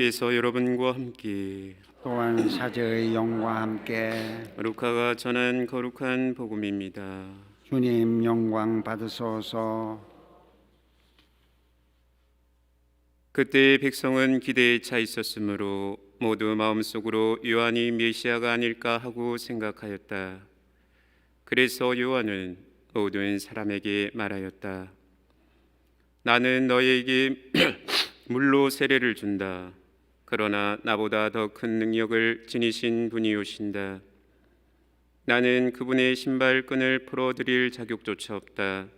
주께서 여러분과 함께 또한 사제의 영과 함께 루카가 전한 거룩한 복음입니다. 주님 영광 받으소서. 그때 백성은 기대에 차 있었으므로 모두 마음속으로 요한이 메시아가 아닐까 하고 생각하였다. 그래서 요한은 모든 사람에게 말하였다. 나는 너희에게 물로 세례를 준다. 그러나 나보다 더 큰 능력을 지니신 분이 오신다. 나는 그분의 신발끈을 풀어드릴 자격조차 없다.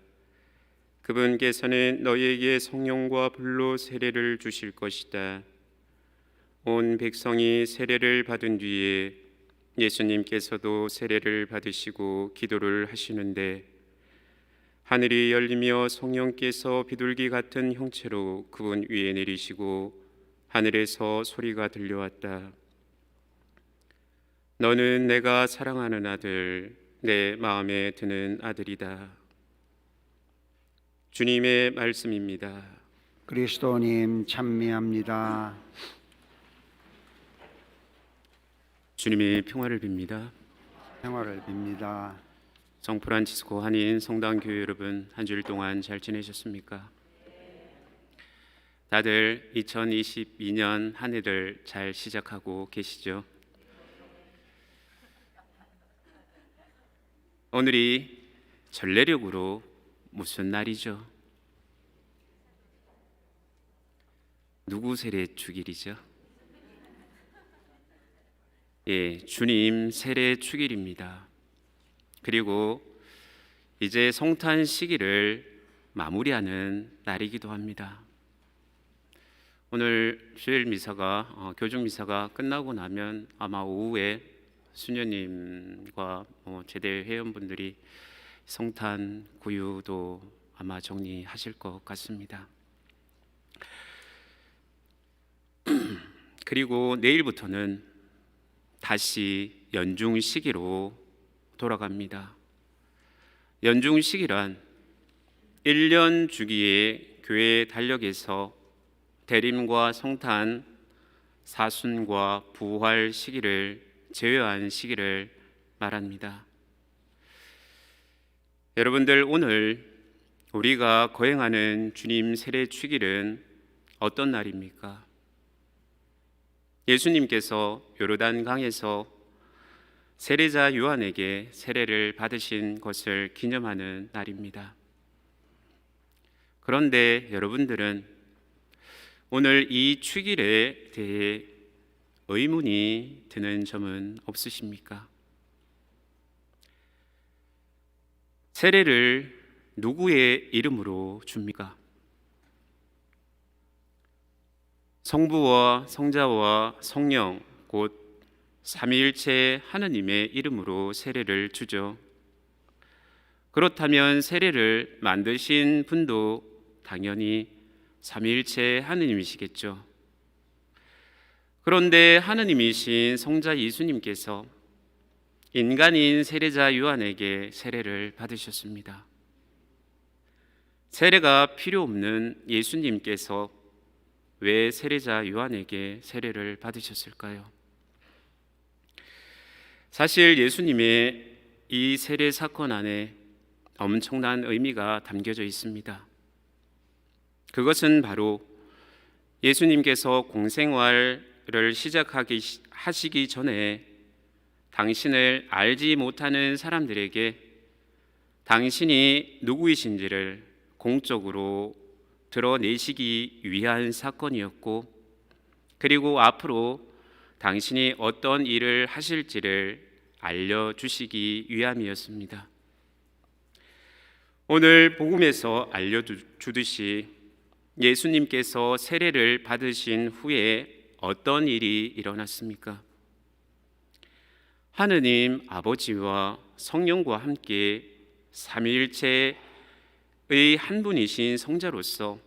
그분께서는 너희에게 성령과 불로 세례를 주실 것이다. 온 백성이 세례를 받은 뒤에 예수님께서도 세례를 받으시고 기도를 하시는데 하늘이 열리며 성령께서 비둘기 같은 형체로 그분 위에 내리시고 하늘에서 소리가 들려왔다. 너는 내가 사랑하는 아들, 내 마음에 드는 아들이다. 주님의 말씀입니다. 그리스도님 찬미합니다. 주님의 평화를 빕니다. 평화를 빕니다. 성프란치스코 한인 성당교회 여러분, 한 주일 동안 잘 지내셨습니까? 다들 2022년 한 해를 잘 시작하고 계시죠? 오늘이 전례력으로 무슨 날이죠? 누구 세례 축일이죠? 예, 주님 세례 축일입니다. 그리고 이제 성탄 시기를 마무리하는 날이기도 합니다. 오늘 주일 미사가 교중 미사가 끝나고 나면 아마 오후에 수녀님과 제대 회원분들이 성탄 구유도 아마 정리하실 것 같습니다. 그리고 내일부터는 다시 연중 시기로 돌아갑니다. 연중 시기란 1년 주기의 교회 달력에서 대림과 성탄, 사순과 부활 시기를 제외한 시기를 말합니다. 여러분들, 오늘 우리가 거행하는 주님 세례 축일은 어떤 날입니까? 예수님께서 요르단 강에서 세례자 요한에게 세례를 받으신 것을 기념하는 날입니다. 그런데 여러분들은 오늘 이 축일에 대해 의문이 드는 점은 없으십니까? 세례를 누구의 이름으로 줍니까? 성부와 성자와 성령, 곧 삼위일체 하느님의 이름으로 세례를 주죠. 그렇다면 세례를 만드신 분도 당연히 삼위일체 하느님이시겠죠. 그런데 하느님이신 성자 예수님께서 인간인 세례자 요한에게 세례를 받으셨습니다. 세례가 필요 없는 예수님께서 왜 세례자 요한에게 세례를 받으셨을까요? 사실 예수님의 이 세례 사건 안에 엄청난 의미가 담겨져 있습니다. 그것은 바로 예수님께서 공생활을 하시기 전에 당신을 알지 못하는 사람들에게 당신이 누구이신지를 공적으로 드러내시기 위한 사건이었고, 그리고 앞으로 당신이 어떤 일을 하실지를 알려주시기 위함이었습니다. 오늘 복음에서 알려주듯이 예수님께서 세례를 받으신 후에 어떤 일이 일어났습니까? 하느님 아버지와 성령과 함께 삼위일체의 한 분이신 성자로서,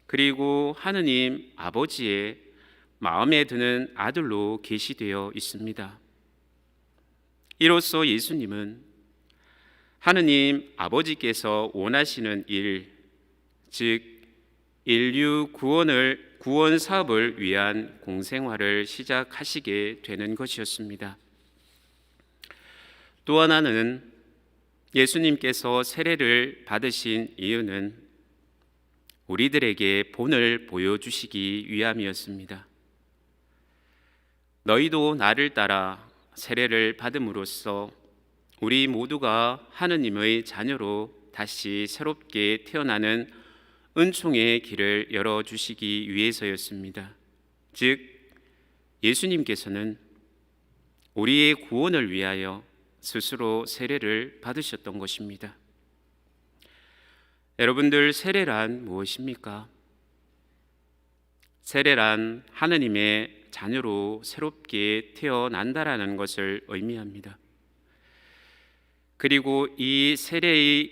그리고 하느님 아버지의 마음에 드는 아들로 계시되어 있습니다. 이로써 예수님은 하느님 아버지께서 원하시는 일, 즉 인류 구원을 구원 사업을 위한 공생활을 시작하시게 되는 것이었습니다. 또 하나는 예수님께서 세례를 받으신 이유는 우리들에게 본을 보여주시기 위함이었습니다. 너희도 나를 따라 세례를 받음으로써 우리 모두가 하느님의 자녀로 다시 새롭게 태어나는 은총의 길을 열어주시기 위해서였습니다. 즉, 예수님께서는 우리의 구원을 위하여 스스로 세례를 받으셨던 것입니다. 여러분들, 세례란 무엇입니까? 세례란 하느님의 자녀로 새롭게 태어난다라는 것을 의미합니다. 그리고 이 세례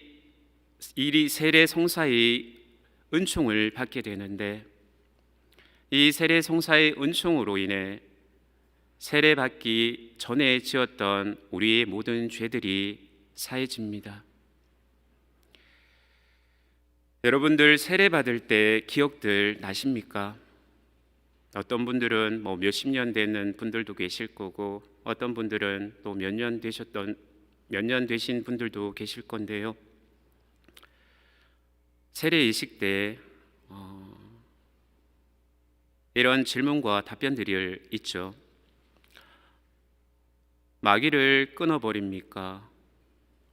성사의 은총을 받게 되는데, 이 세례 성사의 은총으로 인해 세례받기 전에 지었던 우리의 모든 죄들이 사해집니다. 여러분들, 세례받을 때 기억들 나십니까? 어떤 분들은 몇십 년 되는 분들도 계실 거고, 어떤 분들은 또 몇 년 되신 분들도 계실 건데요. 세례이식 때 이런 질문과 답변들이 있죠. 마귀를 끊어버립니까?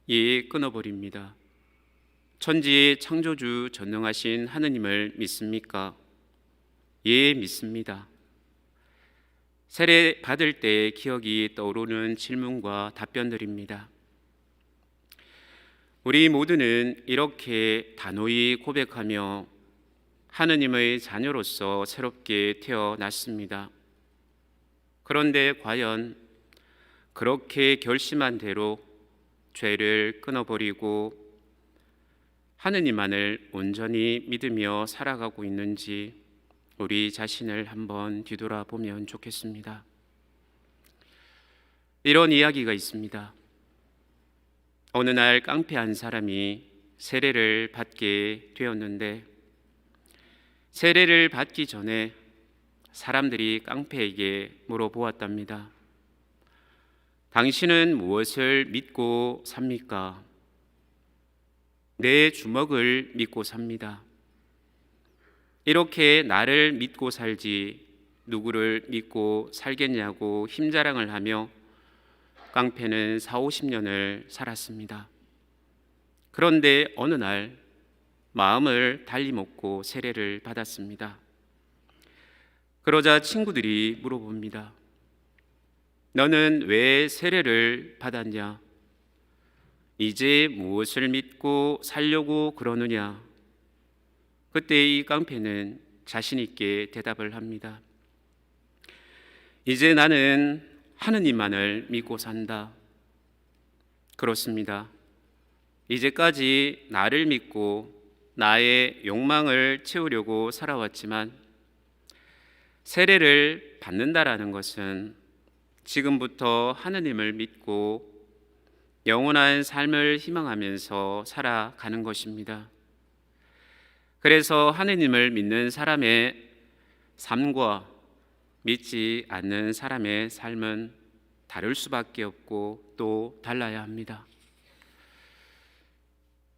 예, 끊어버립니다. 천지의 창조주 전능하신 하느님을 믿습니까? 예, 믿습니다. 세례 받을 때의 기억이 떠오르는 질문과 답변들입니다. 우리 모두는 이렇게 단호히 고백하며 하느님의 자녀로서 새롭게 태어났습니다. 그런데 과연 그렇게 결심한 대로 죄를 끊어버리고 하느님만을 온전히 믿으며 살아가고 있는지 우리 자신을 한번 뒤돌아보면 좋겠습니다. 이런 이야기가 있습니다. 어느 날 깡패 한 사람이 세례를 받게 되었는데, 세례를 받기 전에 사람들이 깡패에게 물어보았답니다. 당신은 무엇을 믿고 삽니까? 내 주먹을 믿고 삽니다. 이렇게 나를 믿고 살지 누구를 믿고 살겠냐고 힘자랑을 하며 깡패는 40-50년을 살았습니다. 그런데 어느 날 마음을 달리 먹고 세례를 받았습니다. 그러자 친구들이 물어봅니다. 너는 왜 세례를 받았냐? 이제 무엇을 믿고 살려고 그러느냐? 그때 이 깡패는 자신 있게 대답을 합니다. 이제 나는 하느님만을 믿고 산다. 그렇습니다. 이제까지 나를 믿고 나의 욕망을 채우려고 살아왔지만, 세례를 받는다라는 것은 지금부터 하느님을 믿고 영원한 삶을 희망하면서 살아가는 것입니다. 그래서 하느님을 믿는 사람의 삶과 믿지 않는 사람의 삶은 다를 수밖에 없고 또 달라야 합니다.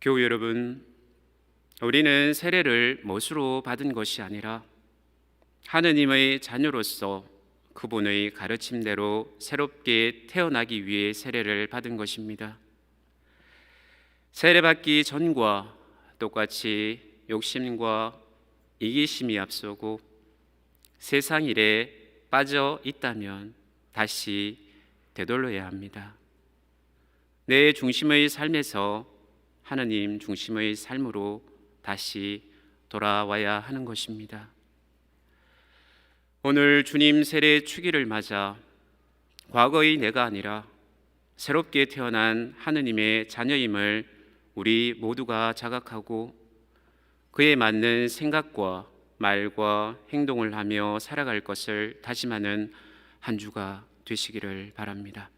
교우 여러분, 우리는 세례를 멋으로 받은 것이 아니라 하느님의 자녀로서 그분의 가르침대로 새롭게 태어나기 위해 세례를 받은 것입니다. 세례받기 전과 똑같이 욕심과 이기심이 앞서고 세상 일에 빠져 있다면 다시 되돌려야 합니다. 내 중심의 삶에서 하나님 중심의 삶으로 다시 돌아와야 하는 것입니다. 오늘 주님 세례 주기를 맞아 과거의 내가 아니라 새롭게 태어난 하느님의 자녀임을 우리 모두가 자각하고 그에 맞는 생각과 말과 행동을 하며 살아갈 것을 다짐하는 한 주가 되시기를 바랍니다.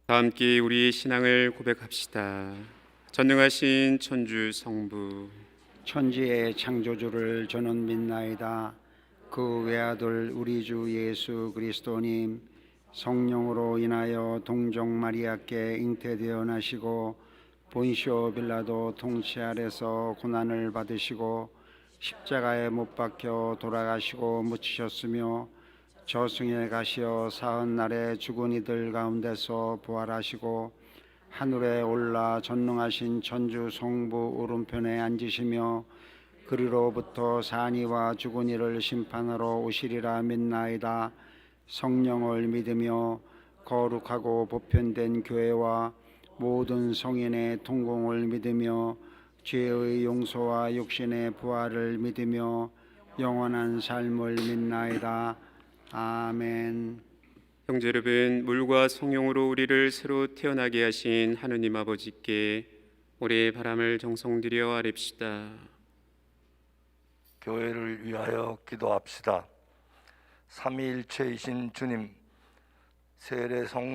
다 함께 우리 신앙을 고백합시다. 전능하신 천주 성부, 천지의 창조주를 저는 믿나이다. 그 외아들 우리 주 예수 그리스도님, 성령으로 인하여 동정 마리아께 잉태되어 나시고 본시오 빌라도 통치 아래서 고난을 받으시고 십자가에 못 박혀 돌아가시고 묻히셨으며 저승에 가시어 사흘 날에 죽은 이들 가운데서 부활하시고 하늘에 올라 전능하신 천주 성부 오른편에 앉으시며 그리로부터 산이와 죽은 이를 심판하러 오시리라 믿나이다. 성령을 믿으며 거룩하고 보편된 교회와 모든 성인의 통공을 믿으며 죄의 용서와 육신의 부활을 믿으며 영원한 삶을 믿나이다. 아멘. 형제 여러분, 물과 성령으로 우리를 새로 태어나게 하신 하느님 아버지께 우리의 바람을 정성들여 아뢰읍시다. 교회를 위하여 기도합시다. 삼위일체이신 주님, 세례 성